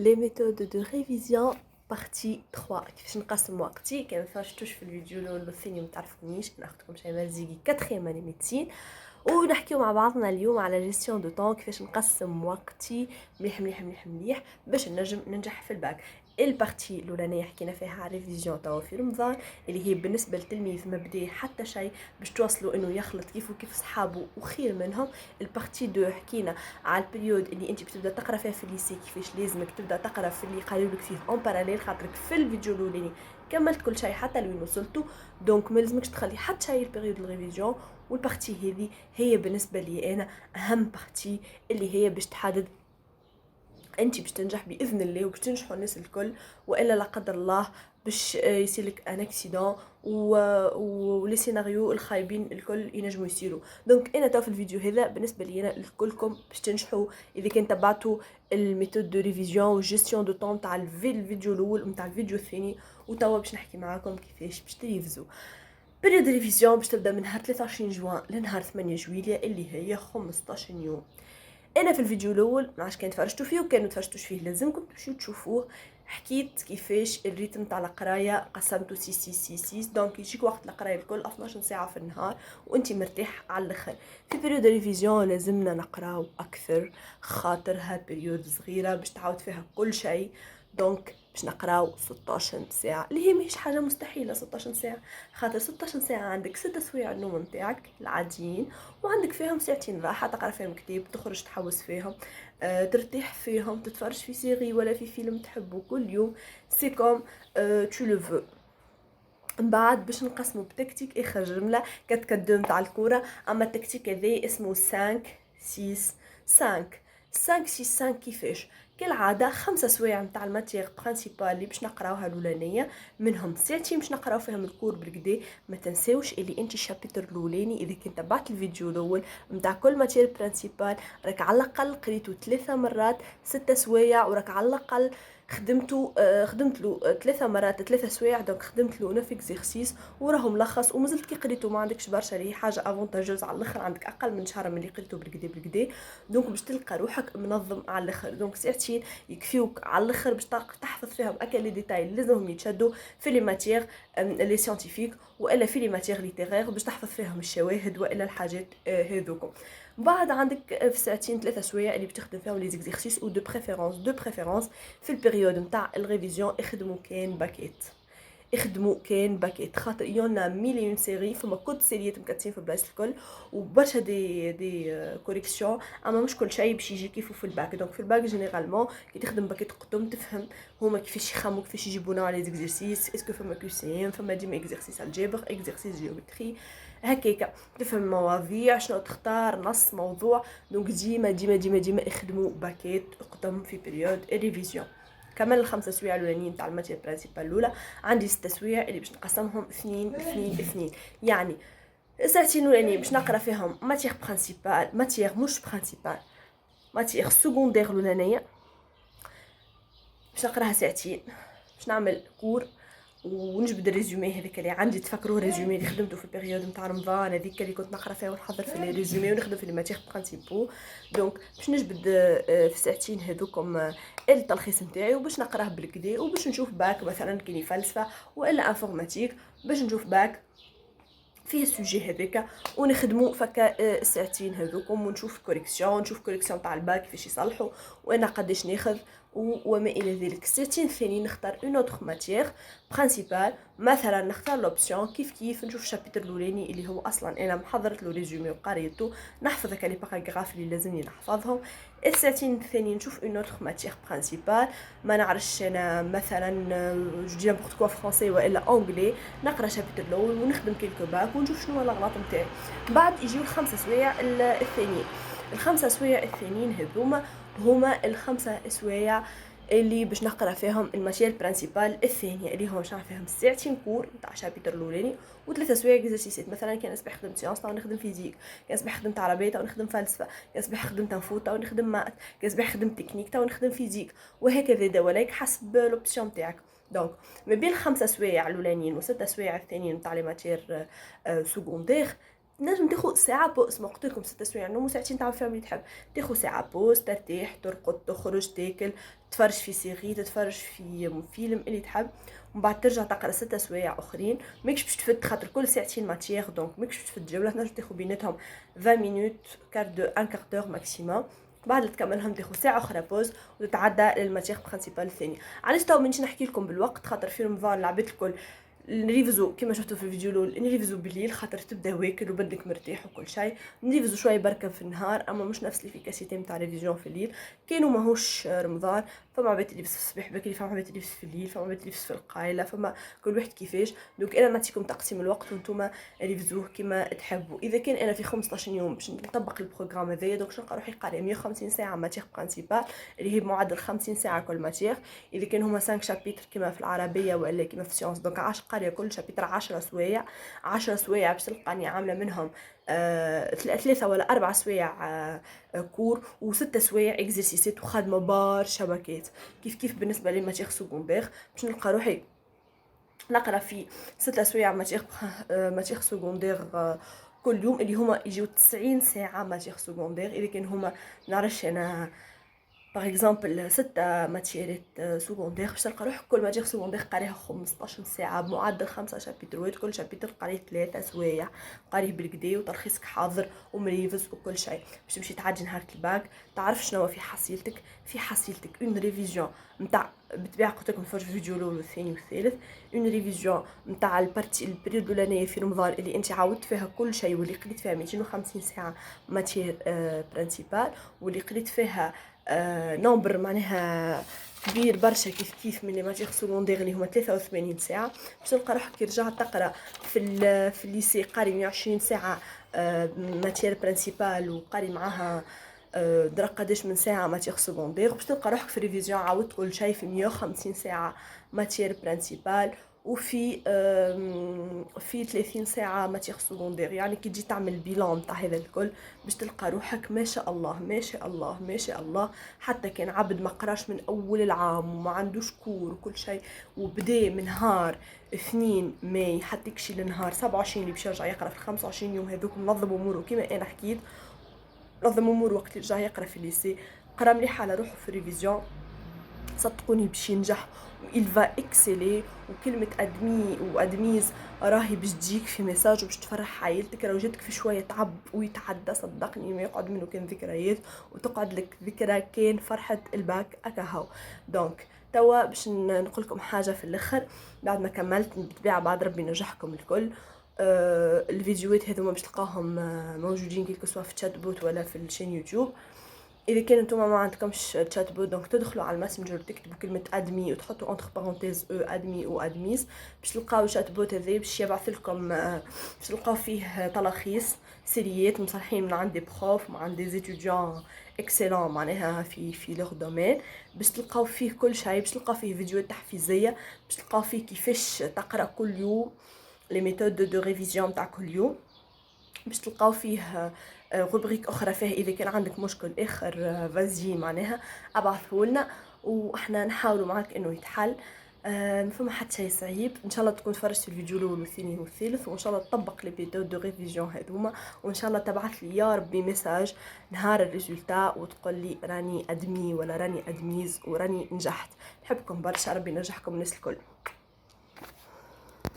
Les méthodes de révision partie 3. كيفاش نقسم وقتي كان فاشتوش في الفيديو الاول والثاني ما تعرفونيش انا اختكم شيماء زيقي 4 اني ميديسين ونحكيو مع بعضنا اليوم على جيستيون دو طون كيفاش نقسم وقتي مليح مليح مليح مليح باش نجم ننجح في الباك. البارتي الاولانيه حكينا فيها على ريفيزيون توا في رمضان اللي هي بالنسبه للتلميذ ما بدا حتى شيء باش توصلوا انه يخلط كيف وكيف صحابه وخير منهم. البارتي 2 حكينا على البريود اللي انت بتبدا تقرا فيها في الليسي كيفاش لازمك تبدا تقرا في اللي قالوا لك فيه اون باراليل خاطرك في الفيديو الاولاني كملت كل شيء حتى لوين وصلتوا دونك ما لازمكش تخلي حتى شيء البريود الريفيزيون. والبارتي هذه هي بالنسبه لي انا اهم بارتي اللي هي باش تحدد انت باش تنجح باذن الله وباش تنجحوا الناس الكل والا لا قدر الله باش يصير لك ان اكسيدون ولي سيناريو الخايبين الكل ينجموا يصيروا. دونك انا تو في الفيديو هذا بالنسبه لي انا لكلكم باش تنجحوا اذا كان تبعتوا الميثود دو ريفيزيون والجيستيون دو طون تاع الفيديو الاول وتاع الفيديو الثاني. وتوا باش نحكي معاكم كيفاش باش تريفزوا. بريود ريفيزيون باش تبدا من نهار 23 جوان لنهار 8 جويلية اللي هي 15 يوم. انا في الفيديو الاول ما عادش كان تفرجتوا فيه وكانوا تفرجتوش فيه لازمكم تمشيو تشوفوه. حكيت كيفاش الريتم تاع القرايه قسمته 6 6 6 6 دونك يجيك وقت القرايه الكل 12 ساعه في النهار وانت مرتاح على الاخر. في بريود ريفيزيون لازمنا نقراو اكثر خاطر هاد بريود صغيره باش تعاود فيها كل شيء. دونك باش نقراو 16 ساعه اللي هي ماهيش حاجه مستحيله 16 ساعه خاطر 16 ساعه عندك 6 سوايع النوم نتاعك العاديين وعندك فيهم ساعتين راحه تقرا فيهم كتاب تخرج تحوس فيهم ترتاح فيهم تتفرج في سيري ولا في فيلم تحبه كل يوم سي كوم تو لو فو. من بعد باش نقسمو بتكتيك اخر جمله كتقدم تاع الكوره اما التكتيك هذا اسمه 5 6 5 5 6 5 كيفاش كالعاده 5 سوايع نتاع الماتيغ برينسيبال اللي باش نقراوها الاولانيه منهم ساعتين باش نقراو فيهم الكور بالكدا. ما تنساوش اللي انت الشابتر الاولاني اذا كنت تبعت الفيديو الاول نتاع كل ماتيغ برينسيبال راك على الاقل قريتو 3 مرات 6 سوايع وراك على الاقل خدمت له 3 مرات 3 سوايع دونك خدمت له 9 اكزرسيس وراه ملخص ومازلت كي قريتو ما عندكش برشا لي حاجه افونتاجوز على الاخر عندك اقل من شهر من اللي قريتو بالكدا دونك باش تلقى روحك منظم على الاخر. دونك ساعتين يكفيوك على الاخر باش تحفظ فيهم اكل لي ديتاي اللي لازمهم يتشدوا في لي ماتيغ لي سيانتيفيك والا في لي ماتيغ ليتيرير باش تحفظ فيهم الشواهد والا الحاجات هذوكم. بعد عندك في ساعتين 3 سوايع اللي بتخدم فيهم لي زيكزيرسيس او دو بريفيرونس في البريود نتاع الريفيزيون اخدموا كان باكيت خاطر يونا مليون سيري فما كود سيريات مكتسين في بلايص الكل وبرشا دي كوريكسيون اما مش كل شيء باش يجي كيفو في الباك. دونك في الباك جينيرالمون كي تخدم باكيت قدام تفهم هما كيفاش يخمموا كيفاش يجيبونا على لي زيكزيرسيس اسكو فما كوسيم فما ديما اكزرسيس الجبر اكزرسيس جيومتري هكاكا تفهم مواضيع شنو تختار نص موضوع. دونك ديما ديما ديما ديما اخدموا باكيت قدام في بريود الريفيزيون. كمان الخمسة سوايع الاولانيين تاع الماتير برينسيبال الاولى عندي 6 سوايع اللي باش نقسمهم 2 2 2 يعني ساعتين الاولانيين باش نقرا فيهم ماتير برينسيبال ماتير مش برينسيبال ماتير سكوندير الاولانيه باش نقراها ساعتين باش نعمل كور ونجبد الريزومي هذاك اللي عندي تفكروا الريزومي اللي خدمته في البيريود نتاع رمضان هذيك اللي كنت نقرا فيها ونحضر في لي ريزومي ونخدم في لي ماتيغ برينسيبو. دونك باش نجبد في ساعتين هذوكم التلخيص نتاعي وباش نقراه بالكدا وباش نشوف باك مثلا كيني فلسفه والا انفورماتيك باش نشوف باك فيه السوجي هذاك ونخدموا فكا الساعتين هذوكم ونشوف كوريكسيون تاع الباك كيفاش يصلحوا وانا قداش ناخذ وما الى ذلك. الساعتين الثانيين نختار اون اوتر ماتيير برينسيبال مثلا نختار لوبسيون كيف نشوف الشابتر الاولاني اللي هو اصلا انا محضرت له ريزومي وقريته نحفظ هكا لي باراغراف اللي لازمني نحفظهم. الساعتين الثانيين نشوف اون اوتر ماتيير برينسيبال ما نعرفش انا مثلا جو دي نيمبورط كوا فرونسي والا اونغلي نقرا الشابتر الاول ونخدم كيلكو باك ونشوف شنو الاغلاط نتاعي. بعد يجيو الخمسه سوايع الثانيين. الخمسه سوايع الثانيين هما الخمسه سوايع اللي باش نقرا فيهم الماتير برينسيبال الثانيه اللي هو شنو فيهم ساعتين كور نتاع الشابتر الاولاني وثلاثه سوايع اكزرسيسات. مثلا كان صباح خدمت سيونس تاع نخدم فيزيك كان صباح خدمت عربيه تاع نخدم فلسفه كان صباح خدمت انفو تاع نخدم مات كان صباح خدمت تكنيك تاع نخدم فيزيك وهكذا دواليك حسب لوبسيون تاعك. دونك ما بين الخمسه سوايع الاولانيين وسته سوايع الثانيين نتاع لي ماتير سكوندير نجم تاخذ ساعه بوز، ما قلت لكم 6 سوايع نوم وساعتين تعمل فيهم اللي تحب. تاخذ ساعه بوز، ترتاح، ترقد، تخرج، تاكل، تتفرج في سيري، تتفرج في فيلم اللي تحب، ومن بعد ترجع تقرا 6 سوايع اخرين. ماكش باش تفد خاطر كل ساعتين ماتيير، دونك ماكش باش تفد جوله. تنجم تاخذ بيناتهم 20 مينوت، كارت دو ان كارت دور ماكسيموم. بعد اللي تكملهم تاخذ ساعه اخرى بوز وتتعدى للماتيير برينسيبال الثاني. علاش تو مانيش نحكي لكم بالوقت؟ خاطر في رمضان العباد الكل نريفزو كما شفتوا في الفيديو الاول، نريفزو بالليل خاطر تبدا واكل وبدك مرتاح وكل شيء. نريفزو شويه بركه في النهار، اما مش نفس ليفيكاسيتي نتاع ريفيزيون في الليل. كانوا ماهوش رمضان، فما عباد تلبس في الصباح بكري، فما عباد تلبس في الليل، فما عباد تلبس في القايله، فما كل واحد كيفاش. دونك انا نعطيكم تقسيم الوقت وانتم ريفزوه كما تحبوا. اذا كان انا في 15 يوم باش نطبق البروغرام هذايا، دونك نلقى روحي قاريه 150 ساعه ماتيغ برينسيبال اللي هي بمعدل 50 ساعه كل ماتيغ. اذا كان هما 5 شابيتر كما في العربيه ولا كما في السيونس، دونك 10 قاريه كل شابيتر 10 سوايع. 10 سوايع باش تلقاني عامله منهم 3 ولا 4 سوايع كور و6 سوايع اكزرسيسات وخادمه برشا باكات. كيف بالنسبه لي ماتيغ سكوندير باش نلقى روحي نقرا في 6 سوايع ماتيغ سكوندير كل يوم، اللي هما يجيو 90 ساعه ماتيغ سكوندير. اذا كان هما نعرفش انا باغ اكزومبل 6 ماتيرات سكوندير، باش تلقى روحك كل ماتيغ سكوندير قاريها 15 ساعه بمعدل 5 شابيتروات، كل شابيتر قاريه 3 سوايع، قاريه بالكدا وترخيصك حاضر ومريفز وكل شيء. باش تمشي تعدي نهار الباك تعرف شنو في حصيلتك. في حصيلتك اون ريفيزيون نتاع بالطبيعه قلت لكم في الفيديو الاول والثاني والثالث، اون ريفيزيون نتاع البريود الاولانيه في رمضان اللي انت عاودت فيها كل شيء، واللي قريت فيها 250 ساعه ماتير برينسيبال، واللي قريت فيها نومبر معناها كبير برشا كيف من لي ماتيغ سكوندير اللي هما 83 ساعه. باش تلقى روحك كي رجعت تقرا في الليسي قاري 120 ساعه ماتير برينسيبال، وقاري معاها درا قداش من ساعه ماتيغ سكوندير. باش تلقى روحك في ريفيزيون عاودت كل شيء في 150 ساعه ماتير برينسيبال، وفي في 30 ساعه ماتيغ سكوندير. يعني كي تجي تعمل بيلون تاع هذا الكل باش تلقى روحك ما شاء الله ما شاء الله ما شاء الله. حتى كان عبد ما قراش من اول العام وما عندوش كور وكل شيء، وبدا من نهار 2 ماي حتى يكشي لنهار 27 اللي باش يرجع يقرا في 25 يوم هذوك، منظم اموره كما انا حكيت، نظم اموره وقت اللي رجع يقرا في الليسي، قرا مليح على روحه في الريفيزيون. صدقوني باش ينجح وإلفا اكسيلي. وكلمة ادمي وادميز راهي باش تجيك في ميساج وباش تفرح عائلتك. لو جاتك في شوية تعب ويتعدى صدقني ما يقعد منه كان ذكريات، وتقعد لك ذكرى كان فرحة الباك اكاهو. دونك توا باش نقول لكم حاجة في الاخر بعد ما كملت بالطبيعة بعد ربي نجحكم الكل. الفيديوهات هذوما باش تلقاهم موجودين كيف سواء في تشات بوت ولا في الشين يوتيوب. اذا كان نتوما ما عندكمش تشات بوت، دونك تدخلوا على الماسنجر تكتبوا كلمه ادمي وتحطوا انتر بارونتيز او ادمي و ادميز باش تلقاو شات بوت هذا باش يبعث لكم باش تلقاو فيه تلخيص سيريات مصححين من عند دي بروف من عند دي زيتوديون اكسلون معناها في لوغ دومين. باش تلقاو فيه كل شيء، باش تلقاو فيه فيديوهات تحفيزيه، باش تلقاو فيه كيفاش تقرا كل يوم لي ميثود دو ريفيزيون تاع كل يوم. باش تلقاو فيه روبريك اخرى فيه اذا كان عندك مشكل اخر فازي معناها ابعثه لنا واحنا نحاولوا معاك انه يتحل. فما حد شيء صعيب. ان شاء الله تكون تفرجت في الفيديو الاول والثاني والثالث، وان شاء الله تطبق لي ميثود دو ريفيزيون هذوما، وان شاء الله تبعث لي يا ربي ميساج نهار الريزولتا وتقول لي راني ادمي ولا راني ادميز وراني نجحت. نحبكم برشا، ربي ينجحكم الناس الكل.